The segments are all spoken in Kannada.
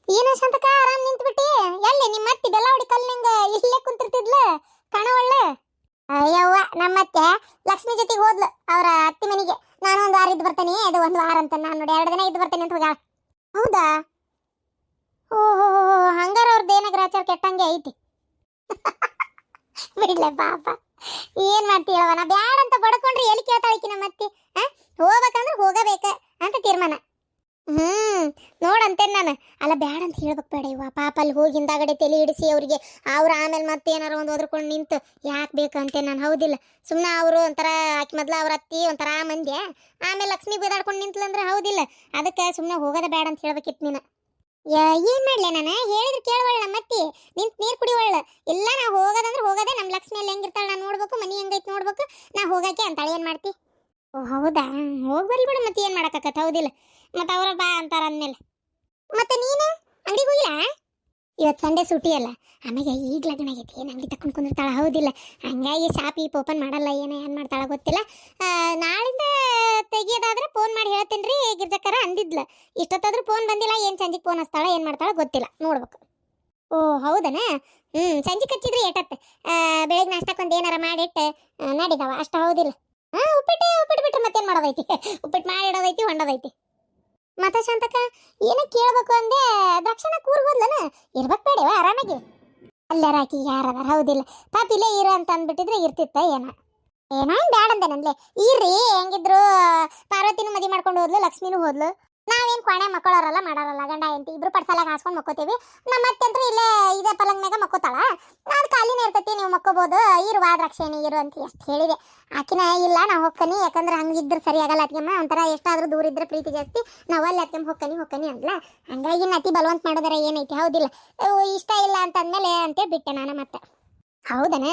ಏನ ಶಾಂತಕ ಆರಾಮ್ ನಿಂತ್ಬಿಟ್ಟಿ. ಎಲ್ಲಿ ನಿಮ್ಮ ಅತ್ತಿ ಬೆಳವಡಿ ಕಲ್ಲಿಂಗ ಇಲ್ಲೇ ಕುಂತಿರ್ತಿದ್ಲ ಕಾಣವಳ್ಳೆ. ಅಯ್ಯವ್ವ ನಮ್ಮತ್ತೆ ಲಕ್ಷ್ಮಿ ಜೊತೆಗೆ ಹೋದ್ಲು ಅವ್ರ ಅತ್ತಿ ಮನೆಗೆ. ನಾನು ಒಂದು ವಾರ ಇದ್ದು ಬರ್ತೇನೆ, ಅದು ಒಂದು ವಾರ ಅಂತ ನಾನು ನೋಡಿ 2 ದಿನ ಇದ್ದು ಬರ್ತೇನೆ ಅಂತ ಹೋಗ. ಹೌದಾ? ಓಹೋ, ಹಂಗಾರ ಅವ್ರದ್ದು ಏನ ಗ್ರಾಚಾರ ಕೆಟ್ಟಂಗೆ ಐತಿ. ಬಿಡ್ಲೆ ಪಾಪ, ಏನ್ ಮಾಡ್ತೀಯವ? ನಾ ಬ್ಯಾಡ ಅಂತ ಬಡ್ಕೊಂಡ್ರೆ ಎಲ್ಲಿ ಕೇಳ್ತಾಳಿಕಿ ನಮ್ಮ ಅತ್ತಿ. ಹೋಗ್ಬೇಕಂದ್ರೆ ಹೋಗಬೇಕ ಅಂತ ತೀರ್ಮಾನ. ನೋಡಂತೇನೆ ನಾನು. ಅಲ್ಲ ಬ್ಯಾಡ ಅಂತ ಹೇಳ್ಬೇಕು ಬೇಡ ಇವ ಪಾಪ. ಅಲ್ಲಿ ಹೋಗಿ ಹಿಂದಾಗಡೆ ತಲೆ ಹಿಡಿಸಿ ಅವ್ರಿಗೆ ಅವ್ರು ಆಮೇಲೆ ಮತ್ತೆ ಏನಾರ ಒಂದು ಒದ್ರಕೊಂಡು ನಿಂತು ಯಾಕೆ ಬೇಕು ಅಂತೇನೆ ನಾನು. ಹೌದಿಲ್ಲ? ಸುಮ್ಮನೆ ಅವರು ಒಂಥರ ಆಕಿ ಮೊದ್ಲು ಅವ್ರ ಅತ್ತಿ ಒಂಥರ ಮಂದ್ಯ, ಆಮೇಲೆ ಲಕ್ಷ್ಮಿ ಬೇದಾಡ್ಕೊಂಡು ನಿಂತ್ಲಂದ್ರೆ ಹೌದಿಲ್ಲ? ಅದಕ್ಕೆ ಸುಮ್ಮನೆ ಹೋಗೋದ ಬೇಡ ಅಂತ ಹೇಳ್ಬೇಕಿತ್ತು ನೀನು. ಏನ್ ಮಾಡ್ಲೆ ನಾನು ಹೇಳಿದ್ರೆ ಕೇಳವಳ್ಳ ಮತ್ತೆ ನಿಂತು ನೀರು ಕುಡಿವಳ್ಳ. ಇಲ್ಲ ನಾ ಹೋಗೋದಂದ್ರೆ ಹೋಗೋದೆ. ನಮ್ಮ ಲಕ್ಷ್ಮಿ ಅಲ್ಲಿ ಹೆಂಗಿರ್ತಾಳೆ ನಾನು ನೋಡ್ಬೇಕು, ಮನಿ ಹೆಂಗೈತೆ ನೋಡ್ಬೇಕು, ನಾ ಹೋಗಕ್ಕೆ ಅಂತಾಳೆ. ಏನು ಮಾಡ್ತಿ? ಓ ಹೌದಾ, ಹೋಗ್ಬರ್ಲಿ ಬಿಡು. ಮತ್ತೆ ಏನು ಮಾಡೋಕ್ಕಾಗತ್ತೆ? ಹೌದಿಲ್ಲ? ಮತ್ತೆ ಅವ್ರ ಬಾ ಅಂತಾರ ಅಂದ್ಮೇಲೆ ಮತ್ತೆ ನೀನು ಅಂಗಡಿಗೆ ಹೋಗಿಲ್ಲ? ಇವತ್ತು ಸಂಡೇ ಸೂಟಿ ಅಲ್ಲ, ಆಮೇಲೆ ಈಗ ಲಗ್ನ ಆಗೈತಿ, ಏನು ಅಂಗಡಿ ತಕೊಂಡು ಕುಂದಿರ್ತಾಳ. ಹೌದಿಲ್ಲ? ಹಂಗಾಗಿ ಶಾಪ್ ಈಪ್ ಓಪನ್ ಮಾಡಲ್ಲ. ಏನು ಮಾಡ್ತಾಳ ಗೊತ್ತಿಲ್ಲ. ನಾಳಿಂದ ತೆಗಿಯೋದಾದ್ರೆ ಫೋನ್ ಮಾಡಿ ಹೇಳ್ತೀನಿ ರೀ ಗಿರ್ಜಕ್ಕರ ಅಂದಿದ್ಲ. ಇಷ್ಟೊತ್ತಾದ್ರೂ ಫೋನ್ ಬಂದಿಲ್ಲ. ಏನು ಸಂಜೆಗೆ ಫೋನ್ ಹಚ್ತಾಳ, ಏನು ಮಾಡ್ತಾಳ ಗೊತ್ತಿಲ್ಲ, ನೋಡ್ಬೇಕು. ಓ ಹೌದನ? ಸಂಜೆ ಹಚ್ಚಿದ್ರಿ ಏಟತ್ತೆ. ಬೆಳಗ್ಗೆ ನಾಷ್ಟಕ್ಕೊಂದು ಏನಾರ ಮಾಡಿಟ್ಟು ನಡಿದವ ಅಷ್ಟ. ಹೌದಿಲ್ಲ? ಉಪ್ಪಿಟ್ಟು ಬಿಟ್ರೆ ಮತ್ತೇನು ಮಾಡೋದೈತಿ? ಉಪ್ಪಿಟ್ಟು ಮಾಡಿಡೋದೈತಿ, ಹೊಂಡೋದೈತಿ. ಮತ್ತೆ ಶಾಂತಕ ಏನ ಕೇಳ್ಬೇಕು ಅಂದೆ. ದಕ್ಷಿಣ ಕೂರ್ಗ್ ಹೋದ್ಲನ? ಇರ್ಬೇಕು ಬೇಡವ ಆರಾಮಾಗಿ. ಅಲ್ಲಾರ ಆಕಿ ಯಾರದಾರ? ಹೌದಿಲ್ಲ? ಪಾಪಿಲೇ ಇರ ಅಂತ ಅಂದ್ಬಿಟ್ಟಿದ್ರೆ ಇರ್ತಿತ್ತ ಏನ? ಏನಾನ್ ಬ್ಯಾಡ ಅಂದೆ ನನ್ಲೆ. ಇರ್ರಿ, ಹೆಂಗಿದ್ರು ಪಾರ್ವತಿನೂ ಮದಿ ಮಾಡ್ಕೊಂಡು ಹೋದ್ಲು, ಲಕ್ಷ್ಮಿನೂ ಹೋದ್ಲು. ನಾವೇನು ಕೊನೆ ಮಕ್ಕಳವರಲ್ಲ ಮಾಡಾರಲ್ಲ, ಗಂಡ ಹೆಂಡತಿ ಇಬ್ರು ಪಡ್ಸಲಾಗ ಹಾಸ್ಕೊಂಡು ಮಕ್ಕೋತೀವಿ. ನಮ್ಮ ಅತ್ತೆಂತ್ರು ಇಲ್ಲೇ ಇದೇ ಪಲಂಗ್ ಮ್ಯಾಗ ಮಕ್ಕೋತಾಳ. ನಾನು ಖಾಲಿನೇ ಇರ್ತೈತಿ, ನೀವು ಮಕ್ಕೋಬೋದು, ಇರುವ ದ್ರಾಕ್ಷಿಣಿ ಇರು ಅಂತ ಎಷ್ಟು ಹೇಳಿದೆ. ಆಕಿನ ಇಲ್ಲ ನಾ ಹೊಕ್ಕನಿ, ಯಾಕಂದ್ರೆ ಹಂಗಿದ್ರೆ ಸರಿ ಆಗಲ್ಲ ಅತ್ಗೆಮ್ಮ, ಒಂಥರ ಎಷ್ಟಾದ್ರೂ ದೂರ ಇದ್ರೆ ಪ್ರೀತಿ ಜಾಸ್ತಿ, ನಾವು ಅಲ್ಲಿ ಅತ್ಗೆಮ್ಮ ಹೊಕ್ಕನಿ ಅಂದ್ಲ. ಹಂಗಾಗಿ ಅತಿ ಬಲವಂತ ಮಾಡೋದಾರ ಏನೈತಿ? ಹೌದಿಲ್ಲ? ಇಷ್ಟ ಇಲ್ಲ ಅಂತಂದ್ಮೇಲೆ ಅಂತೇಳಿ ಬಿಟ್ಟೆ ನಾನು. ಮತ್ತೆ ಹೌದನ?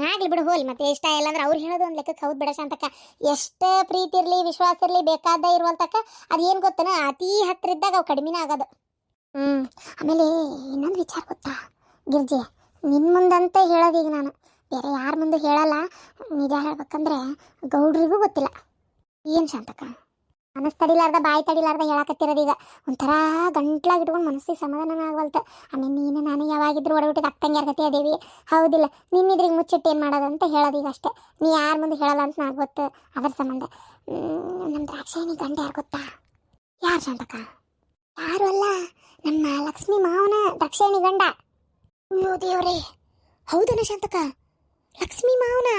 ಆಗ್ಲಿ ಬಿಡು, ಹೋಲ್. ಮತ್ತೆ ಇಷ್ಟ ಇಲ್ಲ ಅಂದ್ರೆ ಅವ್ರು ಹೇಳೋದು ಒಂದು ಲೆಕ್ಕಕ್ಕೆ ಹೌದು ಬಿಡ ಶಾಂತಕ್ಕ. ಎಷ್ಟು ಪ್ರೀತಿ ಇರಲಿ ವಿಶ್ವಾಸ ಇರಲಿ ಬೇಕಾದ ಇರುವಲ್ತಕ್ಕ ಅದೇನು ಗೊತ್ತನ, ಅತೀ ಹತ್ರ ಇದ್ದಾಗ ಅವು ಕಡಿಮೆನೇ ಆಗೋದು. ಆಮೇಲೆ ಇನ್ನೊಂದು ವಿಚಾರ ಗೊತ್ತಾ ಗಿರ್ಜಿ, ನಿನ್ನ ಮುಂದಂತ ಹೇಳೋದೀಗ ನಾನು, ಬೇರೆ ಯಾರ ಮುಂದೆ ಹೇಳಲ್ಲ. ನಿಜ ಹೇಳ್ಬೇಕಂದ್ರೆ ಗೌಡ್ರಿಗೂ ಗೊತ್ತಿಲ್ಲ. ಏನು ಶಾಂತಕ್ಕ? ಮನಸ್ಸು ತಡಿಲಾರ್ದ ಬಾಯಿ ತಡಿಲಾರ್ದ ಹೇಳಕತ್ತಿರೋದೀಗ. ಒಂಥರ ಗಂಟ್ಲಾಗಿ ಇಟ್ಕೊಂಡು ಮನಸ್ಸಿಗೆ ಸಮಾಧಾನ ಆಗವಲ್ತ. ಆಮೇಲೆ ನೀನು ನಾನು ಯಾವಾಗಿದ್ರು ಒಡಬಿಟ್ಟಿದ್ದು ಅಕ್ಕಂಗೆ ಯಾರ ಗತಿ ಅದೇವಿ. ಹೌದಿಲ್ಲ? ನಿನ್ನಿದ್ರಿಗೆ ಮುಚ್ಚಿಟ್ಟು ಏನು ಮಾಡೋದಂತ ಹೇಳೋದೀಗ ಅಷ್ಟೇ. ನೀ ಯಾರ ಮುಂದೆ ಹೇಳಲ್ಲ ಅಂತ నాకు ಗೊತ್ತು. ಅದರ ಸಂಬಂಧ ನಮ್ಮ ದ್ರಾಕ್ಷಾಯಣಿ ಗಂಡ ಯಾರು ಗೊತ್ತಾ? ಯಾರು ಶಾಂತಕ್ಕ? ಯಾರು ಅಲ್ಲ, ನಮ್ಮ ಲಕ್ಷ್ಮಿ ಮಾವನ ದ್ರಾಕ್ಷಾಯಣಿ ಗಂಡ. ಅಯ್ಯೋ ದೇವ್ರೇ, ಹೌದನ ಶಾಂತಕ್ಕ? ಲಕ್ಷ್ಮಿ ಮಾವನ?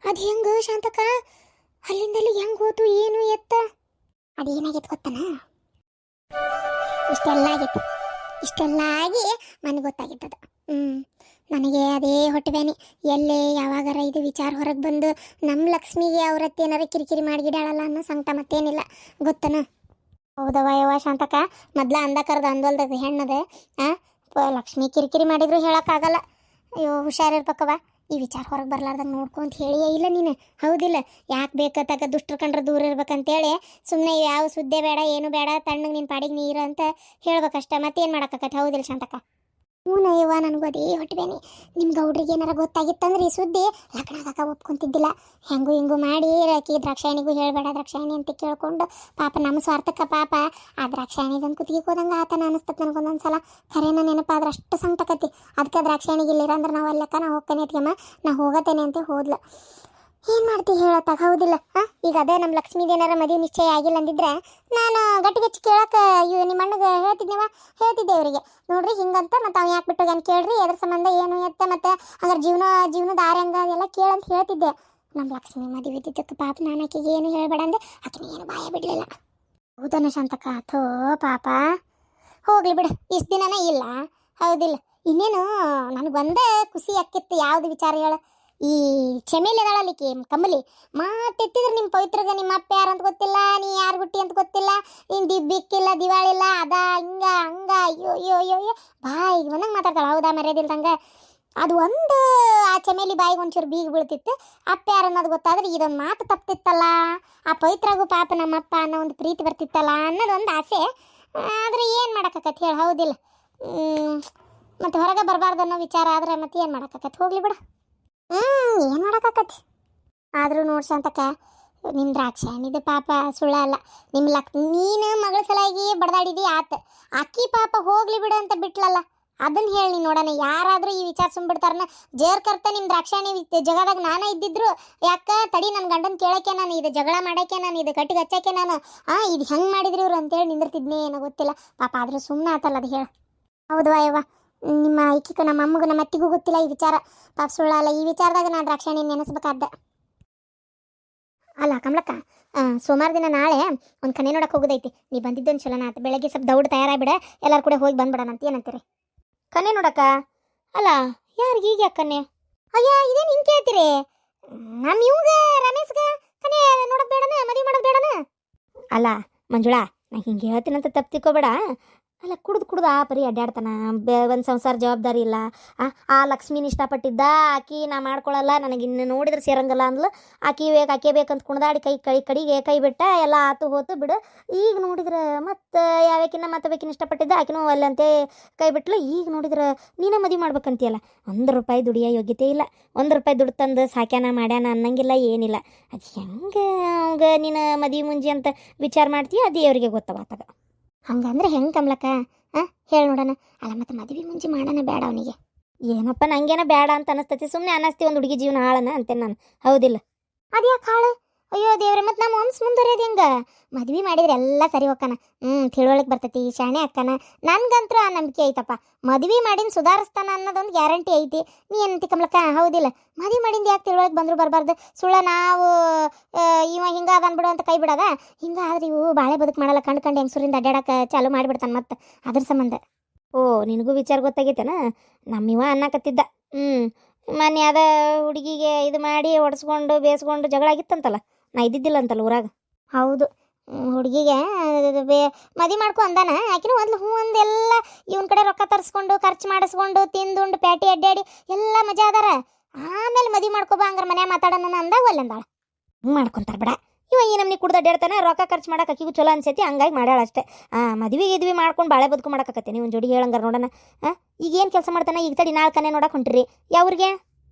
ಅದು ಹೆಂಗ ಶಾಂತಕ್ಕ? ಅಲ್ಲಿಂದಲ್ಲಿ ಹೆಂಗ್ ಹೋತು ಏನು ಎತ್ತ? ಅದೇನಾಗಿತ್ತು ಗೊತ್ತನ? ಇಷ್ಟೆಲ್ಲ ಆಗಿ ನನಗೆ ಗೊತ್ತಾಗಿತ್ತದ. ನನಗೆ ಅದೇ ಹೊಟ್ಟೆಬೇನೆ. ಎಲ್ಲೇ ಯಾವಾಗಾರ ಇದು ವಿಚಾರ ಹೊರಗೆ ಬಂದು ನಮ್ಮ ಲಕ್ಷ್ಮಿಗೆ ಅವ್ರತ್ತೆ ಏನಾರ ಕಿರಿಕಿರಿ ಮಾಡಿಗಿಡಾಳಲ್ಲ ಅನ್ನೋ ಸಂಕಟ ಮತ್ತೇನಿಲ್ಲ ಗೊತ್ತನ? ಹೌದವ ಯವ ಶಾಂತಕ, ಮೊದ್ಲ ಅಂದ ಕರೆದು ಅಂದೊಲ್ದ ಹೆಣ್ಣದ. ಲಕ್ಷ್ಮಿ ಕಿರಿಕಿರಿ ಮಾಡಿದ್ರು ಹೇಳೋಕ್ಕಾಗಲ್ಲ. ಅಯ್ಯೋ ಹುಷಾರಿರ್ಬೇಕವ. ಈ ವಿಚಾರ ಹೊರಗೆ ಬರ್ಲಾರ್ದಂಗೆ ನೋಡ್ಕೊಂತ ಹೇಳಿಯೇ ಇಲ್ಲ ನೀನು. ಹೌದಿಲ್ಲ? ಯಾಕೆ ಬೇಕತ್ತಾಗ ದುಷ್ಟ್ರ ಕಂಡ್ರೆ ದೂರ ಇರ್ಬೇಕಂತೇಳಿ ಸುಮ್ಮನೆ ಯಾವ ಸುದ್ದಿ ಬೇಡ ಏನು ಬೇಡ, ತಣ್ಣಗೆ ನಿನ್ನ ಪಾಡಿಗೆ ನೀರು ಅಂತ ಹೇಳ್ಬೇಕಷ್ಟ. ಮತ್ತೇನು ಮಾಡೋಕ್ಕಾಗತ್ತೆ? ಹೌದಿಲ್ಲ ಶಾಂತಕ್ಕ? ಹ್ಞೂನಯ್ಯವ್ವ, ನನಗೂ ಅದೇ ಹೊಟ್ಟಬೇನೆ. ನಿಮ್ಮ ಗೌಡ್ರಿಗೆ ಏನಾರ ಗೊತ್ತಾಗಿತ್ತಂದ್ರೆ ಈ ಸುದ್ದಿ ಲಗ್ನಾಗ ಒಪ್ಕೊಂತಿದ್ದಿಲ್ಲ. ಹೆಂಗೂ ಹಿಂಗೂ ಮಾಡಿ ಆಕಿ ದ್ರಾಕ್ಷಾಯಣಿಗೂ ಹೇಳಬೇಡ ದ್ರಾಕ್ಷಾಯಣಿ ಅಂತ ಕೇಳ್ಕೊಂಡು ಪಾಪ ನಮ್ಮ ಸ್ವಾರ್ಥಕ್ಕೆ ಪಾಪ ಆ ದ್ರಾಕ್ಷಾಯಣಿಗಂದು ಕುತ್ತಿಗೆ ಹೋದಂಗೆ ಆತನ ಅನಿಸ್ತದೆ ನನಗೊಂದೊಂದು ಸಲ. ಖರೇನ ನೆನಪಾದ್ರೆ ಅಷ್ಟು ಸಂಕಟಕತಿ. ಅದಕ್ಕೆ ದ್ರಾಕ್ಷಾಯಣಿಗೆ ಇಲ್ಲಿರಂದ್ರೆ ನಾವು ಅಲ್ಲಕ್ಕ ನಾ ಹೋಗ್ತೇನೆ ಅತ್ಗೆಮ್ಮ, ನಾ ಹೋಗತ್ತೇನೆ ಅಂತ ಹೋದ್ಲು. ಏನು ಮಾಡ್ತೀವಿ ಹೇಳತ್ತಾಗ? ಹೌದಿಲ್ಲ? ಈಗ ಅದೇ ನಮ್ಮ ಲಕ್ಷ್ಮೀದು ಏನಾರ ಮದುವೆ ನಿಶ್ಚಯ ಆಗಿಲ್ಲ ಅಂದಿದ್ರೆ ನಾನು ಗಟ್ಟಿಗೆಚ್ಚಿ ಕೇಳಕ್ಕೆ ನಿಮ್ಮ ಅಣ್ಣಗೆ ಹೇಳ್ತಿದ್ದೆ ಅವರಿಗೆ, ನೋಡ್ರಿ ಹಿಂಗಂತ, ಮತ್ತು ಅವ್ನು ಯಾಕೆ ಬಿಟ್ಟೋಗ್ಯಾನ ಕೇಳ್ರಿ, ಎದ್ರ ಸಂಬಂಧ ಏನು ಎತ್ತ, ಮತ್ತು ಹಂಗಾರೆ ಜೀವನದ ಆರಂಗ ಅದೆಲ್ಲ ಕೇಳಂತ ಹೇಳ್ತಿದ್ದೆ. ನಮ್ಮ ಲಕ್ಷ್ಮಿ ಮದುವೆ ಇದ್ದಿದ್ದಕ್ಕೆ ಪಾಪ ನಾನು ಆಕೆಗೆ ಏನು ಹೇಳಬೇಡ ಅಂದೆ, ಆಕೆನ ಏನು ಭಯ ಬಿಡಲಿಲ್ಲ. ಹೌದನ ಶಾಂತಕ್ಕ? ಅಥೋ ಪಾಪ, ಹೋಗ್ಲಿ ಬಿಡು, ಇಷ್ಟು ದಿನನೇ ಇಲ್ಲ. ಹೌದಿಲ್ಲ? ಇನ್ನೇನು ನನಗೆ ಒಂದೇ ಖುಷಿ ಆಕ್ಕಿತ್ತು. ಯಾವುದು ವಿಚಾರ ಹೇಳು? ಈ ಚಮೇಲಿ ಅದಾಳಲ್ಲಿಕ್ಕೆ ಕಮಲಿ ಮಾತೆತ್ತಿದ್ರೆ ನಿಮ್ಮ ಪವಿತ್ರಗ ನಿಮ್ಮ ಅಪ್ಪ ಯಾರು ಅಂತ ಗೊತ್ತಿಲ್ಲ, ನೀ ಯಾರು ಹುಟ್ಟಿ ಅಂತ ಗೊತ್ತಿಲ್ಲ, ನಿನ್ನ ದಿಬ್ಬಿಕ್ಕಿಲ್ಲ ದಿವಾಳಿ ಇಲ್ಲ, ಅದ ಹಿಂಗ ಹಂಗ ಅಯ್ಯೋ ಅಯ್ಯೋ ಅಯ್ಯೋ ಅಯ್ಯೋ ಬಾಯಿಗೆ ಬಂದಂಗೆ ಮಾತಾಡ್ತಾಳೆ. ಹೌದಾ? ಮರ್ಯಾದಿಲ್ದಂಗೆ ಅದು ಒಂದು ಆ ಚಮೇಲಿ ಬಾಯಿಗೆ ಒಂಚೂರು ಬೀಗ ಬೀಳ್ತಿತ್ತು. ಅಪ್ಪ ಯಾರು ಅನ್ನೋದು ಗೊತ್ತಾದ್ರೆ ಇದೊಂದು ಮಾತು ತಪ್ತಿತ್ತಲ್ಲ, ಆ ಪವಿತ್ರಗೂ ಪಾಪ ನಮ್ಮಪ್ಪ ಅನ್ನೋ ಒಂದು ಪ್ರೀತಿ ಬರ್ತಿತ್ತಲ್ಲ ಅನ್ನೋದೊಂದು ಆಸೆ. ಆದರೆ ಏನು ಮಾಡೋಕ್ಕಾಗತ್ತೆ ಹೇಳಿ? ಹೌದಿಲ್ಲ? ಮತ್ತು ಹೊರಗೆ ಬರಬಾರ್ದು ಅನ್ನೋ ವಿಚಾರ ಆದರೆ ಮತ್ತೆ ಏನು ಮಾಡೋಕ್ಕಾಗತ್ತೆ? ಹೋಗ್ಲಿ ಬಿಡ. ಏನು ಮಾಡೋಕ್ಕಾಗತ್ತೆ? ಆದರೂ ನೋಡಿ ಶಾಂತಕ್ಕ, ನಿಮ್ಮ ದ್ರಾಕ್ಷಾಣಿದು ಪಾಪ ಸುಳ್ಳ ಅಲ್ಲ. ನೀನು ಮಗಳ ಸಲಾಗಿ ಬಡದಾಡಿದಿ ಆತ, ಅಕ್ಕಿ ಪಾಪ ಹೋಗ್ಲಿ ಬಿಡು ಅಂತ ಬಿಟ್ಲಲ್ಲ, ಅದನ್ನ ಹೇಳಿ ನೋಡೋಣ. ಯಾರಾದರೂ ಈ ವಿಚಾರ ಸುಮ್ಬಿಡ್ತಾರನ? ಜೇರ್ ಕರ್ತ ನಿಮ್ಮ ದ್ರಾಕ್ಷಾಣಿ ಜಗದಾಗ ನಾನ ಇದ್ದಿದ್ರು ಯಾಕ ತಡಿ ನನ್ನ ಗಂಡನ ಕೇಳಕ್ಕೆ, ನಾನು ಇದು ಜಗಳ ಮಾಡಕ್ಕೆ, ನಾನು ಇದು ಕಟ್ಟಿಗೆ ಹಚ್ಚಕ್ಕೆ, ನಾನು ಇದು ಹೆಂಗೆ ಮಾಡಿದ್ರಿ ಇವ್ರು ಅಂತೇಳಿ ನಿಂದಿರ್ತಿದ್ನೇ ಏನೋ ಗೊತ್ತಿಲ್ಲ ಪಾಪ. ಆದರೂ ಸುಮ್ಮನೆ ಆತಲ್ಲ ಅದು ಹೇಳ. ಹೌದು ಯವ್ವ, ನಿಮ್ಮ ಐಕಿಗೂ ನಮ್ಮ ಅಮ್ಮಗೂ ನಮ್ಮ ಅತ್ತಿಗೂ ಗೊತ್ತಿಲ್ಲ ಈ ವಿಚಾರ. ಪಾಪ ಸುಳ್ಳಲ್ಲ, ಈ ವಿಚಾರದಾಗ ನಾನು ದ್ರಾಕ್ಷಾಣಿ ನೆನೆಸ್ಬೇಕಾದ್ದ ಅಲ್ಲ ಕಮಲಕ್ಕ. ಸೋಮವಾರ ದಿನ ನಾಳೆ ಒಂದು ಕನ್ನೆ ನೋಡಕ್ಕೆ ಹೋಗೋದೈತಿ. ನೀ ಬಂದಿದ್ದೊಂದು ಚಲೋನ ಆತ. ಬೆಳಗ್ಗೆ ಸ್ವಲ್ಪ ದೌಡ್ ತಯಾರಾಗ್ಬಿಡ, ಎಲ್ಲರೂ ಕೂಡ ಹೋಗಿ ಬಂದ್ಬಿಡೋಣ ಅಂತ ಏನಂತೀರಿ? ಕನ್ನೆ ನೋಡಕ್ಕ? ಅಲ್ಲ ಯಾರಿಗೆ ಈಗ ಕನ್ನೆ? ಅಯ್ಯ ಇದೇನು ಹಿಂಗೆ ಕೇಳ್ತೀರಿ? ನಮ್ಮ ಇವಂಗ ರಮೇಶ್ಗ ಕನ್ನೆ ನೋಡೋದು ಬೇಡನ, ಮದುವೆ ಮಾಡೋದು ಬೇಡನ? ಅಲ್ಲ ಮಂಜುಳಾ, ನಾ ಹಿಂಗೆ ಹೇಳ್ತೀನಂತ ತಪ್ಪು ತಿಳ್ಕೊಬೇಡ. ಅಲ್ಲ ಕುಡ್ದು ಪರಿ ಅಡ್ಡಾಡ್ತಾನ, ಒಂದು ಸಂಸಾರ ಜವಾಬ್ದಾರಿ ಇಲ್ಲ. ಆ ಲಕ್ಷ್ಮೀನ ಇಷ್ಟಪಟ್ಟಿದ್ದ, ಆಕಿ ನಾ ಮಾಡ್ಕೊಳ್ಳಲ್ಲ, ನನಗೆ ಇನ್ನು ನೋಡಿದ್ರೆ ಸೇರಂಗಲ್ಲ ಅಂದ್ಲು. ಆಕೆ ಬೇಕಂತ ಕುಣ್ದಾಡಿ ಕಡೆಗೆ ಕೈ ಬಿಟ್ಟ, ಎಲ್ಲ ಆತು ಹೋತು ಬಿಡು. ಈಗ ನೋಡಿದ್ರೆ ಮತ್ತೆ ಯಾವ್ಯಾಕಿನ್ನ ಮತ್ತೆ ಬೇಕಿನ ಇಷ್ಟಪಟ್ಟಿದ್ದ, ಆಕಿನೂ ಅಲ್ಲಂತೆ ಕೈ ಬಿಟ್ಲು. ಈಗ ನೋಡಿದ್ರೆ ನೀನೇ ಮದುವೆ ಮಾಡ್ಬೇಕಂತೀಯಲ್ಲ. 1 ರೂಪಾಯಿ ದುಡಿಯೋ ಯೋಗ್ಯತೆ ಇಲ್ಲ, 1 ರೂಪಾಯಿ ದುಡ್ಡು ತಂದು ಸಾಕ್ಯಾನ ಮಾಡ್ಯಾನ ಅನ್ನಂಗಿಲ್ಲ, ಏನಿಲ್ಲ. ಅದು ಹೆಂಗೆ ಅವಂಗ ನೀನು ಮದುವೆ ಮುಂಜಿ ಅಂತ ವಿಚಾರ ಮಾಡ್ತೀಯ, ಅದು ದೇವರಿಗೆ ಗೊತ್ತವಾತಾಗ. ಹಂಗಂದ್ರೆ ಹೆಂಗೆ ಕಮ್ಲಕ್ಕ? ಹೇಳಿ ನೋಡೋಣ. ಅಲ್ಲ ಮತ್ತೆ ಮದುವೆ ಮುಂಚೆ ಮಾಡೋಣ ಬೇಡ ಅವನಿಗೆ? ಏನಪ್ಪ ನಂಗೇನ ಬೇಡ ಅಂತ ಅನಿಸ್ತತಿ, ಸುಮ್ಮನೆ ಅನ್ನಿಸ್ತಿ ಒಂದು ಹುಡುಗಿ ಜೀವನ ಹಾಳನ ಅಂತೇನೆ ನಾನು, ಹೌದಿಲ್ಲ? ಅದ್ಯಾಕೆ ಹಾಳು? ಅಯ್ಯೋ ದೇವ್ರೆ, ಮತ್ತು ನಮ್ಮ ವಂಶ ಮುಂದುವರಿಯೋದು ಹೆಂಗೆ? ಮದ್ವೆ ಮಾಡಿದ್ರೆ ಎಲ್ಲ ಸರಿ ಹೋಗ್ಕನ, ತಿಳುವಳಿಕೆ ಬರ್ತೈತಿ, ಶಾಣೆ ಅಕ್ಕನ. ನನ್ಗಂತೂ ಆ ನಂಬಿಕೆ ಐತಪ್ಪ. ಮದ್ವೆ ಮಾಡಿನ ಸುಧಾರಿಸ್ತಾನ ಅನ್ನೋದೊಂದು ಗ್ಯಾರಂಟಿ ಐತಿ. ನೀ ಏನಂತಿ ಕಮಲಕ್ಕ, ಹೌದಿಲ್ಲ? ಮದ್ವೆ ಮಾಡಿಂದ ಯಾಕೆ ತಿಳುವಳಿಕೆ ಬಂದರೂ ಬರಬಾರ್ದು? ಸುಳ್ಳ ನಾವು ಇವ ಹಿಂಗೆ ಅದನ್ಬಿಡು ಅಂತ ಕೈ ಬಿಡೋದ? ಹಿಂಗಾದ್ರೆ ಇವು ಬಾಳೆ ಬದುಕು ಮಾಡಲ್ಲ, ಕಂಡು ಹೆಂಗಸೂರಿಂದ ಅಡ್ಡಾಡಕ್ಕೆ ಚಾಲು ಮಾಡಿಬಿಡ್ತಾನೆ ಮತ್ತೆ ಅದ್ರ ಸಂಬಂಧ. ಓ ನಿನಗೂ ವಿಚಾರ ಗೊತ್ತಾಗೈತೇನ? ನಮ್ಮಿವ ಅನ್ನಕತ್ತಿದ್ದ. ಮೊನ್ನೆ ಅದ ಹುಡುಗಿಗೆ ಇದು ಮಾಡಿ ಹೊಡೆಸ್ಕೊಂಡು ಬೇಯಿಸ್ಕೊಂಡು ಜಗಳ ಆಗಿತ್ತಂತಲ್ಲ, ನಾ ಇದ್ದಿದ್ದಿಲ್ಲ ಅಂತಲ್ಲ ಊರಾಗ. ಹೌದು, ಹುಡುಗಿಗೆ ಮದುವೆ ಮಾಡ್ಕೊ ಅಂದಾನ. ಆಕಿನೂ ಮೊದ್ಲು ಹ್ಞೂ ಅಂದೆಲ್ಲ ಇವನ ಕಡೆ ರೊಕ್ಕ ತರಿಸ್ಕೊಂಡು ಖರ್ಚು ಮಾಡಿಸ್ಕೊಂಡು ತಿಂದುಂಡು ಪ್ಯಾಟಿ ಅಡ್ಡಾಡಿ ಎಲ್ಲ ಮಜಾ ಅದಾರ. ಆಮೇಲೆ ಮದುವೆ ಮಾಡ್ಕೊಬಾ ಹಂಗಾರೆ ಮನ್ಯಾಗ ಮಾತಾಡೋಣ ಅಂದಾಗ ಒಲ್ಲಂದಾಳ. ಹ್ಞೂ ಮಾಡ್ಕೊಂತಾರ ಬಿಡ. ಇವ ಈ ನಮ್ನಿ ಕುಡ್ದು ಅಡ್ಡಾಡ್ತಾನೆ, ರೊಕ್ಕ ಖರ್ಚು ಮಾಡಕ್ಕೆ ಅಕ್ಕಿಗೂ ಚಲೋ ಅನ್ಸೈತಿ, ಹಂಗಾಗಿ ಮಾಡ್ಯಾಳ ಅಷ್ಟೇ. ಮದುವೆ ಮಾಡ್ಕೊಂಡು ಬಾಳೆ ಬದುಕು ಮಾಡಕತ್ತೆ. ನೀವು ಜೋಡಿ ಹೇಳಂಗಾರ ನೋಡೋಣ. ಈಗ ಏನು ಕೆಲಸ ಮಾಡ್ತಾನೆ? ಈಗ ತಡಿ ನಾಳೆ ಕನ್ನೆ ನೋಡಕ್ಕೆ ಹೊಂಟ್ರಿ ಯಾವ್ರಿಗೆ?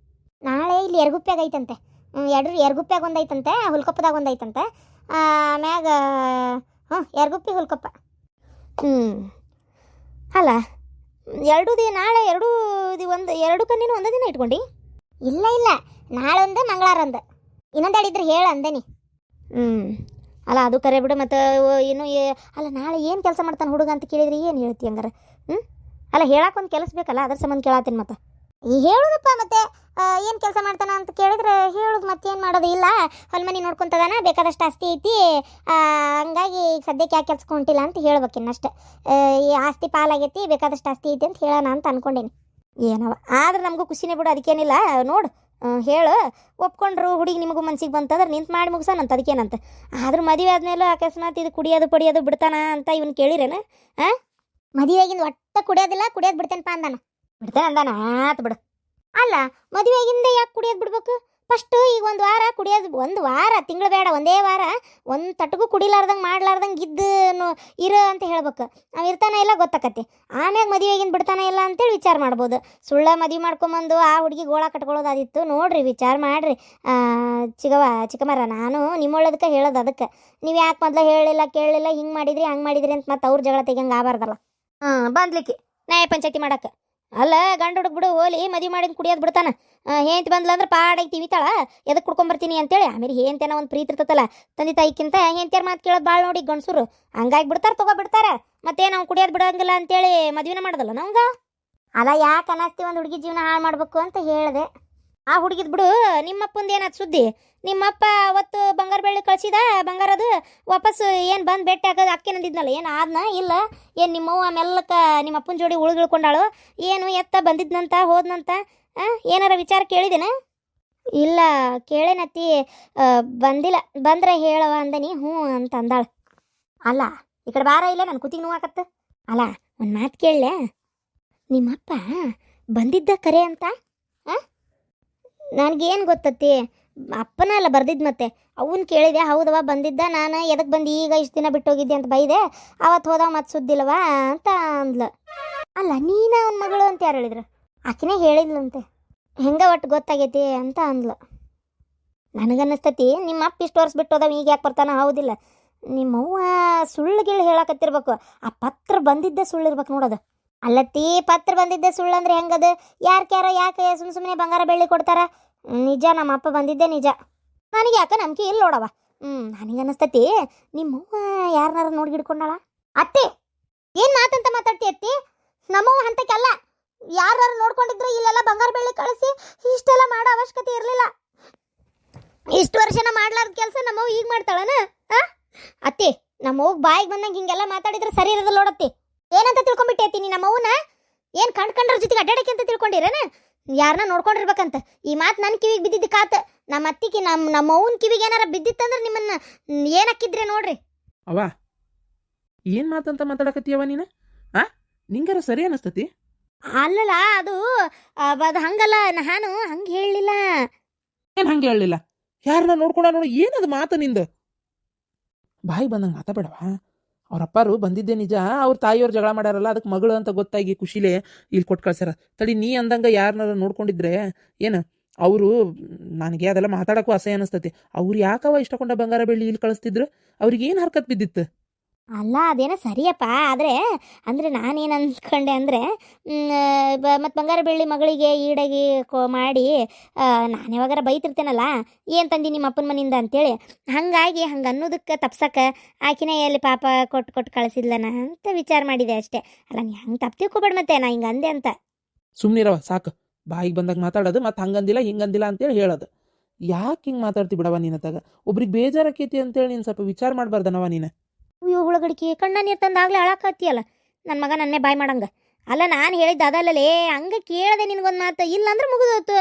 ನಾಳೆ ಇಲ್ಲಿ ಎರಗುಪ್ಪ್ಯಾಗ ಐತಂತೆ. ಎರಗುಪ್ಪ್ಯಾಗ ಒಂದೈತಂತೆ, ಹುಲ್ಕೊಪ್ಪದಾಗ ಒಂದೈತಂತೆ. ಆಮ್ಯಾಗ ಎರಗುಪ್ಪಿ ಹುಲ್ಕೊಪ್ಪ. ಅಲ್ಲ ನಾಳೆ ಎರಡು ಕನ್ನಿನೂ ಒಂದೇ ದಿನ ಇಟ್ಕೊಂಡು? ಇಲ್ಲ, ನಾಳೆ ಒಂದು ಮಂಗಳವಾರ ಒಂದು, ಇನ್ನೊಂದು ಅಡಿದ್ರೆ ಹೇಳು ಅಂದೇನಿ. ಅಲ್ಲ ಅದು ಕರೆ ಬಿಡು. ಮತ್ತು ಏನು ಅಲ್ಲ ನಾಳೆ ಏನು ಕೆಲಸ ಮಾಡ್ತಾನೆ ಹುಡುಗ ಅಂತ ಕೇಳಿದ್ರಿ ಏನು ಹೇಳ್ತಿ ಹಂಗಾರೆ? ಅಲ್ಲ ಹೇಳಕ್ಕೆ ಕೆಲಸ ಬೇಕಲ್ಲ, ಅದ್ರ ಸಂಬಂಧ ಕೇಳತ್ತೀನಿ. ಮತ್ತೆ ಹೇಳುದಪ್ಪ, ಮತ್ತೆ ಏನು ಕೆಲಸ ಮಾಡ್ತಾನ ಅಂತ ಕೇಳಿದ್ರೆ ಹೇಳುದು, ಮತ್ತೇನು ಮಾಡೋದು? ಇಲ್ಲ ಹೊಲ್ಮನಿ ನೋಡ್ಕೊತದಾನ, ಬೇಕಾದಷ್ಟು ಆಸ್ತಿ ಐತಿ, ಹಂಗಾಗಿ ಸದ್ಯಕ್ಕೆ ಯಾಕೆ ಕೆಲ್ಸಕ್ಕೆ ಹೊಂಟಿಲ್ಲ ಅಂತ ಹೇಳ್ಬೇಕಿನ್ನಷ್ಟೇ. ಈ ಆಸ್ತಿ ಪಾಲಾಗೈತಿ, ಬೇಕಾದಷ್ಟು ಆಸ್ತಿ ಐತಿ ಅಂತ ಹೇಳೋಣ ಅಂತ ಅನ್ಕೊಂಡೇನಿ. ಏನವ ಆದ್ರೆ ನಮಗೂ ಖುಷಿನೇ ಬಿಡು, ಅದಕ್ಕೇನಿಲ್ಲ. ನೋಡು ಹೇಳು, ಒಪ್ಕೊಂಡ್ರು ಹುಡುಗಿ ನಿಮಗೂ ಮನ್ಸಿಗೆ ಬಂತಂದ್ರೆ ನಿಂತು ಮಾಡಿ ಮುಗಿಸೋಣಂತ, ಅದಕ್ಕೇನಂತ. ಆದ್ರೂ ಮದುವೆ ಆದ್ಮೇಲೆ ಅಕಸ್ಮಾತ್ ಇದು ಕುಡಿಯೋದು ಪಡಿಯೋದು ಬಿಡ್ತಾನ ಅಂತ ಇವನು ಕೇಳಿರೇನ? ಮದುವೆಗಿಂದ ಒಟ್ಟ ಕುಡಿಯೋದು ಬಿಡ್ತೇನಪ್ಪ ಅಂದಾನ. ಬಿಡ್ತೇನೆ ಅಂದಾನ? ಆತು ಬಿಡು. ಅಲ್ಲ ಮದುವೆಗಿಂದ ಯಾಕೆ ಕುಡಿಯೋದು ಬಿಡ್ಬೇಕು? ಫಸ್ಟು ಈಗ ಒಂದು ವಾರ ಕುಡಿಯೋದು, ಒಂದು ವಾರ ತಿಂಗಳು ಬೇಡ, ಒಂದೇ ವಾರ ಒಂದು ತಟಗೂ ಕುಡಿಲಾರ್ದಂಗೆ ಮಾಡ್ಲಾರ್ದಂಗೆ ಇರು ಅಂತ ಹೇಳ್ಬೇಕು. ಅವ್ ಇರ್ತಾನೆ ಇಲ್ಲ ಗೊತ್ತಾಕತಿ. ಆಮ್ಯಾಗ ಮದುವೆಗಿಂದ ಬಿಡ್ತಾನೆ ಇಲ್ಲ ಅಂತೇಳಿ ವಿಚಾರ ಮಾಡ್ಬೋದು. ಸುಳ್ಳ ಮದುವೆ ಮಾಡ್ಕೊಂಬಂದು ಆ ಹುಡುಗಿ ಗೋಳ ಕಟ್ಕೊಳ್ಳೋದಾದಿತ್ತು. ನೋಡ್ರಿ ವಿಚಾರ ಮಾಡ್ರಿ. ಚಿಕ್ಕಮ್ಮರ, ನಾನು ನಿಮ್ಮೊಳ್ಳದಕ್ಕೆ ಹೇಳೋದು. ಅದಕ್ಕೆ ನೀವು ಯಾಕೆ ಮೊದಲು ಹೇಳಲಿಲ್ಲ ಕೇಳಲಿಲ್ಲ, ಹಿಂಗೆ ಮಾಡಿದ್ರಿ ಹಂಗೆ ಮಾಡಿದ್ರಿ ಅಂತ ಮತ್ತೆ ಅವ್ರ ಜಗಳ ತೆಗಿಯಂಗೆ ಆಗಬಾರ್ದಲ್ಲ. ಬಂದ್ಲಿಕ್ಕೆ ನ್ಯಾಯ ಪಂಚಾಯತಿ ಮಾಡಕ್ಕೆ. ಅಲ್ಲ ಗಂಡು ಹುಡುಗ ಬಿಡು, ಹೋಲಿ ಮದುವೆ ಮಾಡಿದ ಕುಡಿಯೋದು ಬಿಡ್ತಾನ. ಹೇಂತಿ ಬಂದ್ಲ ಅಂದ್ರೆ ಪಾಡಾಗಿ ತಿವಿತಾಳ, ಎದಕ್ಕೆ ಕುಡ್ಕೊಂಬರ್ತೀನಿ ಅಂತೇಳಿ. ಆಮೇಲೆ ಹೇಂತೇನ ಒಂದು ಪ್ರೀತಿ ಇರ್ತತಲ್ಲ ತಂದೆ ತಾಯಿಕ್ಕಿಂತ, ಹೇಂತಿಯಾರ ಮಾತು ಕೇಳೋದು ಭಾಳ ನೋಡಿ ಗಂಡಸರು. ಹಂಗಾಗಿ ಬಿಡ್ತಾರೆ. ಮತ್ತೇನು ನಾವು ಕುಡಿಯೋದು ಬಿಡೋಂಗಿಲ್ಲ ಅಂತೇಳಿ ಮದುವೆನ ಮಾಡೋದಲ್ಲ ನಮ್ಗೆ. ಅಲ್ಲ ಯಾಕೆ ಅನ್ನಿಸ್ತಿ ಒಂದು ಹುಡುಗಿ ಜೀವನ ಹಾಳು ಮಾಡಬೇಕು ಅಂತ ಹೇಳಿದೆ. ಆ ಹುಡುಗಿದ್ ಬಿಡು, ನಿಮ್ಮಪ್ಪಂದು ಏನಾಯ್ತು ಸುದ್ದಿ? ನಿಮ್ಮಪ್ಪ ಅವತ್ತು ಬಂಗಾರ ಬೆಳ್ಳಿ ಕಳಿಸಿದ, ಬಂಗಾರದು ವಾಪಸ್ ಏನು ಬಂದು ಭೇಟಿ ಆಗೋದು ಅಕ್ಕಿ ನಂದಿದ್ನಲ್ಲ, ಏನು ಆದ್ನ ಇಲ್ಲ? ಏನು ನಿಮ್ಮವ್ವ ಮೆಲ್ಲಕ್ಕ ನಿಮ್ಮಪ್ಪನ ಜೋಡಿ ಉಳ್ಗಿಳ್ಕೊಂಡಾಳು? ಏನು ಎತ್ತ ಬಂದಿದ್ನಂತ ಹೋದ್ನಂತ? ಏನಾರ ವಿಚಾರ ಕೇಳಿದೇನ? ಇಲ್ಲ ಕೇಳೇನತ್ತಿ, ಬಂದಿಲ್ಲ, ಬಂದ್ರೆ ಹೇಳವ ಅಂದನಿ. ಹ್ಞೂ ಅಂತ ಅಂದಾಳು. ಅಲ್ಲ ಈ ಕಡೆ ಬಾರ, ಇಲ್ಲ ನನ್ನ ಕುತ್ತಿಗೆ ನೋವಾಕತ್ತ. ಅಲ್ಲ ಒಂದು ಮಾತು ಕೇಳಲೆ, ನಿಮ್ಮಪ್ಪ ಬಂದಿದ್ದ ಕರೆ ಅಂತ? ನನಗೇನು ಗೊತ್ತತ್ತಿ, ಅಪ್ಪನ ಅಲ್ಲ ಬರ್ದಿದ್ದು. ಮತ್ತೆ ಅವನು ಕೇಳಿದೆ, ಹೌದವ ಬಂದಿದ್ದ, ನಾನು ಎದಕ್ಕೆ ಬಂದು ಈಗ ಇಷ್ಟು ದಿನ ಬಿಟ್ಟು ಹೋಗಿದ್ದೆ ಅಂತ ಬೈದೆ. ಅವತ್ತು ಹೋದವ ಮತ್ತೆ ಸುದ್ದಿಲ್ಲವಾ ಅಂತ ಅಂದ್ಲು. ಅಲ್ಲ ನೀನ ಅವನ ಮಗಳು ಅಂತ ಯಾರು ಹೇಳಿದ್ರು? ಆಕಿನೇ ಹೇಳಿದ್ಲಂತೆ. ಹೆಂಗೆ ಒಟ್ಟು ಗೊತ್ತಾಗೈತಿ ಅಂತ ಅಂದ್ಲು. ನನಗನ್ನಿಸ್ತತಿ ನಿಮ್ಮ ಅಪ್ಪ ಇಷ್ಟು ವರ್ಷ ಬಿಟ್ಟು ಹೋದವ ಈಗ ಯಾಕೆ ಬರ್ತಾನ? ಹೌದಿಲ್ಲ? ನಿಮ್ಮವ್ವ ಸುಳ್ಳು ಗಿಳ್ಳು ಹೇಳಕತ್ತಿರ್ಬೇಕು. ಆ ಪತ್ರ ಬಂದಿದ್ದೆ ಸುಳ್ಳು ಇರ್ಬೇಕು ನೋಡೋದು. ಅಲ್ಲತ್ತಿ, ಪತ್ರ ಬಂದಿದ್ದೆ ಸುಳ್ಳು ಅಂದ್ರೆ ಹೆಂಗದು? ಯಾರ್ಯಾರೋ ಯಾಕೆ ಸುಮ್ಮನೆ ಬಂಗಾರ ಬೆಳ್ಳಿ ಕೊಡ್ತಾರ? ನಿಜ, ನಮ್ಮ ಅಪ್ಪ ಬಂದಿದ್ದೆ ನಿಜ. ನನಗೆ ಯಾಕೆ ನಂಬಿಕೆ ಇಲ್ಲ ನೋಡವ. ನನಗನ್ನಿಸ್ತತಿ ನಿಮ್ಮವ್ವ ಯಾರನ್ನಾರ ನೋಡಿ ಹಿಡ್ಕೊಂಡಾಳ. ಅತ್ತೆ ಏನು ಮಾತಂತ ಮಾತಾಡ್ತಿ ಅತ್ತಿ? ನಮ್ಮವ್ವ ಹಂತಕ್ಕೆಲ್ಲ ಯಾರು ನೋಡ್ಕೊಂಡಿದ್ರೆ ಇಲ್ಲೆಲ್ಲ ಬಂಗಾರ ಬೆಳ್ಳಿ ಕಳಿಸಿ ಇಷ್ಟೆಲ್ಲ ಮಾಡೋ ಅವಶ್ಯಕತೆ ಇರಲಿಲ್ಲ. ಇಷ್ಟು ವರ್ಷನ ಮಾಡ್ಲಾರ್ದ ಕೆಲಸ ನಮ್ಮವ್ವ ಈಗ ಮಾಡ್ತಾಳನ? ಅತ್ತಿ, ನಮ್ಮವ್ವ ಬಾಯಿಗೆ ಬಂದಂಗೆ ಹಿಂಗೆಲ್ಲ ಮಾತಾಡಿದ್ರೆ ಸರಿ ಇರೋದಿಲ್ಲ ನೋಡತ್ತಿ. ಏನಂತ ತಿಳ್ಕೊಂಬಿಟ್ಟೆ ಅತ್ತಿ ನೀ ನಮ್ಮವ್ವನ? ಏನು ಕಂಡ್ರ ಜೊತೆಗೆ ಅಡ್ಡಾಡಕ್ಕೆ ಅಂತ ತಿಳ್ಕೊಂಡಿರೇನ? ಯಾರನ್ನ ನೋಡ್ಕೊಂಡಿರ್ಬೇಕಂತ. ಈ ಮಾತು ನನ್ನ ಕಿವಿಗೆ ಬಿದ್ದಿದ್ದು ಕಾತ. ನಮ್ಮ ಅತ್ತಿಗೆ ನಮ್ಮವ್ವನ ಕಿವಿಗೆ ಏನಾರ ಬಿದ್ದಿತ್ತಂದ್ರೆ ನಿಮ್ಮನ್ನ ಏನಕ್ಕಿದ್ರೆ ನೋಡ್ರಿ. ಅವ ಏನು ಮಾತಂತ ಮಾತಾಡಕತ್ತೀಯವ ನೀನು? ನಿಂಗಾರ ಸರಿ ಅನಿಸ್ತತಿ? ಅಲ್ಲಲ್ಲ, ಅದು ಹಂಗಲ್ಲ, ನಾನು ಹಂಗೆ ಹೇಳಲಿಲ್ಲ. ಏನು ಹಂಗೆ ಹೇಳಲಿಲ್ಲ? ಯಾರನ್ನ ನೋಡ್ಕೊಂಡ ನೋಡಿ ಏನದು ಮಾತು ನಿಂದು? ಬಾಯಿ ಬಂದಂಗೆ ಮಾತಾಬೇಡವಾ. ಅವ್ರ ಅಪ್ಪಾರು ಬಂದಿದ್ದೆ ನಿಜ, ಅವ್ರ ತಾಯಿಯವ್ರು ಜಗಳ ಮಾಡ್ಯಾರಲ್ಲ, ಅದಕ್ಕೆ ಮಗಳು ಅಂತ ಗೊತ್ತಾಗಿ ಖುಷಿಲೇ ಇಲ್ಲಿ ಕೊಟ್ಟು ಕಳ್ಸ್ಯಾರ. ತಡಿ, ನೀ ಅಂದಂಗೆ ಯಾರನ್ನಾರ ನೋಡ್ಕೊಂಡಿದ್ರೆ ಏನು ಅವರು ನನಗೆ ಅದೆಲ್ಲ ಮಾತಾಡೋಕ್ಕೂ ಅಸಹ್ಯ ಅನಿಸ್ತತಿ. ಅವ್ರು ಯಾಕವ ಇಷ್ಟಕೊಂಡ ಬಂಗಾರ ಬೆಳ್ಳಿ ಇಲ್ಲಿ ಕಳಿಸ್ತಿದ್ರು? ಅವ್ರಿಗೆ ಏನು ಹರ್ಕತ್ ಬಿದ್ದಿತ್ತು? ಅಲ್ಲ, ಅದೇನೋ ಸರಿಯಪ್ಪ. ಆದರೆ ಅಂದರೆ ನಾನೇನು ಅಂದ್ಕೊಂಡೆ ಅಂದರೆ, ಮತ್ತು ಬಂಗಾರ ಬೆಳ್ಳಿ ಮಗಳಿಗೆ ಈಡಾಗಿ ಮಾಡಿ ನಾನು ಯಾವಾಗಾರ ಬೈತಿರ್ತೇನಲ್ಲ, ಏನು ತಂದಿ ನಿಮ್ಮ ಅಪ್ಪನ ಮನೆಯಿಂದ ಅಂತೇಳಿ, ಹಾಗಾಗಿ ಹಂಗೆ ಅನ್ನೋದಕ್ಕೆ ತಪ್ಸಕ್ಕೆ ಆಕಿನೇ ಎಲ್ಲಿ ಪಾಪ ಕೊಟ್ಟು ಕಳಿಸಿದ್ಲನ ಅಂತ ವಿಚಾರ ಮಾಡಿದೆ ಅಷ್ಟೇ. ಅಲ್ಲ, ನೀ ಹಂಗೆ ತಪ್ಪು ತಿಳ್ಕೊಬೇಡ ಮತ್ತೆ ನಾ ಹಿಂಗೆ ಅಂದೆ ಅಂತ. ಸುಮ್ಮನಿರವ ಸಾಕು. ಬಾಯಿಗೆ ಬಂದಾಗ ಮಾತಾಡೋದು, ಮತ್ತು ಹಂಗಂದಿಲ್ಲ ಹಿಂಗಂದಿಲ್ಲ ಅಂತೇಳಿ ಹೇಳೋದು. ಯಾಕೆ ಹಿಂಗೆ ಮಾತಾಡ್ತಿ ಬಿಡವ ನೀನತ್ತಾಗ? ಒಬ್ರಿಗೆ ಬೇಜಾರಾಕೈತಿ ಅಂತೇಳಿ ನೀನು ಸ್ವಲ್ಪ ವಿಚಾರ ಮಾಡಬಾರ್ದನವ ನೀನು. ಅಯ್ಯೋ ಹುಳಗಡಿಕೆ, ಕಣ್ಣ ನೀರು ತಂದಾಗಲೇ ಅಳಾಕತ್ತೀಯಲ್ಲ ನನ್ನ ಮಗ, ನನ್ನೇ ಬಾಯ್ ಮಾಡಂಗ. ಅಲ್ಲ, ನಾನು ಹೇಳಿದ್ದು ಅದಲ್ಲಲೇ, ಹಂಗೆ ಕೇಳದೆ ನಿನಗೊಂದು ಮಾತು. ಇಲ್ಲ ಅಂದ್ರೆ ಮುಗಿದೋತು.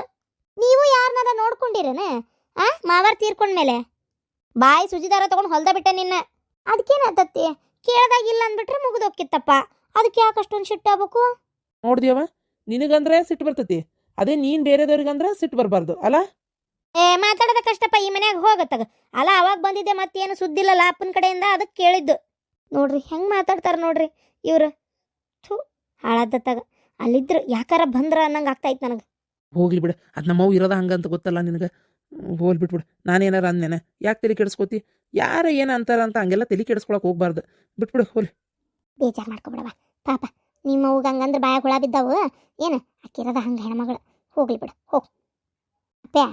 ನೀವು ಯಾರನ್ನಾರ ನೋಡ್ಕೊಂಡಿರೇನೆ ಮಾವಾರ್ ತೀರ್ಕೊಂಡ್ಮೇಲೆ? ಬಾಯಿ ಸುಜಿದಾರ ತೊಗೊಂಡು ಹೊಲ್ದ ಬಿಟ್ಟೆ ನಿನ್ನ. ಅದಕ್ಕೇನಾತತ್ತಿ? ಕೇಳ್ದಾಗಿಲ್ಲ ಅಂದ್ಬಿಟ್ರೆ ಮುಗಿದೋಕ್ಕಿತ್ತಪ್ಪ. ಅದಕ್ಕೆ ಯಾಕೆ ಅಷ್ಟೊಂದು ಸಿಟ್ಟು ಆಗ್ಬೇಕು? ನೋಡ್ದಿಯವ, ನಿನಗಂದ್ರೆ ಸಿಟ್ಟು ಬರ್ತತಿ, ಅದೇ ನೀನು ಬೇರೆದವ್ರಿಗಂದ್ರೆ ಸಿಟ್ಟು ಬರಬಾರ್ದು ಅಲ್ಲ? ಮಾತಾಡೋದ ಕಷ್ಟಪ್ಪ, ಈ ಮನ್ಯಾಗ ಹೋಗತ್ತಾಗ. ಅಲ್ಲ, ಅವಾಗ ಬಂದಿದ್ದೆ, ಮತ್ತೇನು ಸುದ್ದಿಲ್ಲಲ್ಲ ಅಪ್ಪನ ಕಡೆಯಿಂದ, ಅದಕ್ಕೆ ಕೇಳಿದ್ದು. ನೋಡ್ರಿ ಹೆಂಗೆ ಮಾತಾಡ್ತಾರೆ ನೋಡ್ರಿ ಇವ್ರು. ಥೂ, ಹಾಳಾದತ್ತಾಗ. ಅಲ್ಲಿದ್ರು ಯಾಕಾರ ಬಂದ್ರ ಅನ್ನಂಗೆ ಆಗ್ತಾಯಿತ್ತು ನನಗೆ. ಹೋಗ್ಲಿ ಬಿಡು, ಅದು ನಮ್ಮವು ಇರೋದ ಹಂಗಂತ ಗೊತ್ತಲ್ಲ ನಿನಗೆ. ಹೋಗ್ಲಿ ಬಿಟ್ಬಿಡು. ನಾನೇನಾರ ಅಂದೇನೆ ಯಾಕೆ ತಲೆ ಕೆಡಿಸ್ಕೋತಿ? ಯಾರು ಏನು ಅಂತಾರ ಅಂತ ಹಂಗೆಲ್ಲ ತಲೆ ಕೆಡಿಸ್ಕೊಳಕ್ಕೆ ಹೋಗ್ಬಾರ್ದು. ಬಿಟ್ಬಿಡು, ಹೋಗ್ಲಿ. ಬೇಜಾರು ಮಾಡ್ಕೊಬಿಡವ ಪಾಪ. ನಿಮ್ಮ ಅವ್ಗೆ ಹಂಗಂದ್ರೆ ಬಾಯ ಹುಳ ಬಿದ್ದಾವು ಏನು? ಅಕ್ಕಿರೋದ ಹಂಗೆ ಹೆಣ್ಮಗಳು. ಹೋಗ್ಲಿ ಬಿಡು, ಹೋಗಿ. ಅಪ್ಪ್ಯಾ,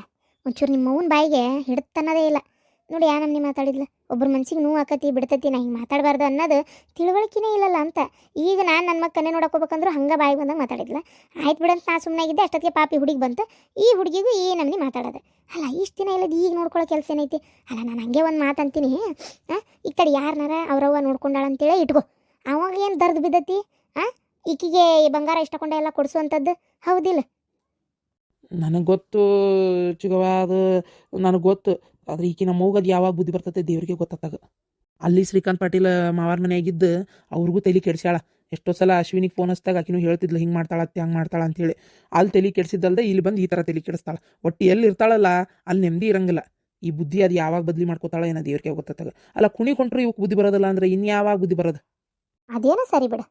ಒಂಚೂರು ನಿಮ್ಮ ಅವ್ವನ ಬಾಯಿಗೆ ಹಿಡ್ತನ್ನೋದೇ ಇಲ್ಲ ನೋಡಿ. ಯಾ ನಮ್ನಿ ಮಾತಾಡಿದ್ಲ? ಒಬ್ಬರ ಮನ್ಸಿಗೆ ನೋವು ಆಕತಿ ಬಿಡ್ತತಿ, ನಾ ಹಿಂಗೆ ಮಾತಾಡಬಾರ್ದು ಅನ್ನೋದು ತಿಳುವಳಿಕೆನೇ ಇಲ್ಲಲ್ಲ ಅಂತ. ಈಗ ನಾನು ನನ್ನ ಮಕ್ಕ ಕನ್ನೆ ನೋಡಕೋಬೇಕಂದ್ರೂ ಹಂಗೆ ಬಾಯಿಗೆ ಬಂದಾಗ ಮಾತಾಡಿದ್ಲ. ಆಯ್ತು ಬಿಡಂತ ನಾ ಸುಮ್ಮನಾಗಿದ್ದೆ. ಅಷ್ಟೊತ್ತಿಗೆ ಪಾಪಿ ಹುಡುಗಿ ಬಂತು. ಈ ಹುಡುಗಿಗೂ ಈ ನಮ್ನಿ ಮಾತಾಡೋದು. ಅಲ್ಲ, ಇಷ್ಟು ದಿನ ಇಲ್ಲದ ಈಗ ನೋಡ್ಕೊಳ್ಳೋ ಕೆಲಸ ಏನೈತಿ? ಅಲ್ಲ, ನಾನು ಹಂಗೆ ಒಂದು ಮಾತಂತೀನಿ. ಈ ಕಡೆ ಯಾರನಾರ ಅವ್ರವ್ವ ನೋಡ್ಕೊಂಡಾಳ ಅಂತೇಳಿ ಇಟ್ಕೋ. ಅವಾಗ ಏನು ದರ್ದು ಬಿದ್ದತಿ? ಈಕಿಗೆ ಬಂಗಾರ ಇಷ್ಟಕೊಂಡೆ ಎಲ್ಲ ಕೊಡಿಸುವಂಥದ್ದು, ಹೌದಿಲ್ಲ? ನನಗೆ ಗೊತ್ತು ಚಿಗವ, ಅದು ನನಗೆ ಗೊತ್ತು. ಆದ್ರೆ ಈಕಿ ನಮ್ಮ ಹೋಗೋದು ಯಾವಾಗ ಬುದ್ಧಿ ಬರ್ತೈತೆ ದೇವ್ರಿಗೆ ಗೊತ್ತಾಗ. ಅಲ್ಲಿ ಶ್ರೀಕಾಂತ್ ಪಾಟೀಲ್ ಮಾವಾರ ಮನೆಯಾಗಿದ್ದು ಅವ್ರಿಗೂ ತಲೆ ಕೆಡಿಸ್ಯಾಳ. ಎಷ್ಟೋ ಸಲ ಅಶ್ವಿನಿಗೆ ಫೋನ್ ಹಚ್ಚಿದಾಗ ಆಕಿನೂ ಹೇಳ್ತಿದ್ಲು, ಹಿಂಗೆ ಮಾಡ್ತಾಳತ್ತೆ ಹಂಗೆ ಮಾಡ್ತಾಳ ಅಂತೇಳಿ. ಅಲ್ಲಿ ತಲೆ ಕೆಡಿಸಿದ್ದಲ್ದೆ ಇಲ್ಲಿ ಬಂದು ಈ ಥರ ತಲೆ ಕೆಡಿಸ್ತಾಳೆ. ಒಟ್ಟು ಎಲ್ಲಿ ಇರ್ತಾಳಲ್ಲ ಅಲ್ಲಿ ನೆಮ್ಮದಿ ಇರಂಗಿಲ್ಲ. ಈ ಬುದ್ಧಿ ಅದು ಯಾವಾಗ ಬದಲಿ ಮಾಡ್ಕೋತಾಳ ಏನೋ ದೇವ್ರಿಗೆ ಗೊತ್ತಾಗ. ಅಲ್ಲ, ಕುಣಿ ಕೊಂಡ್ರು ಇವಕ್ಕೆ ಬುದ್ಧಿ ಬರೋದಿಲ್ಲ ಅಂದ್ರೆ ಇನ್ಯಾವಾಗ ಬುದ್ಧಿ ಬರೋದು? ಅದೇನೋ ಸರಿ ಬಿಡು.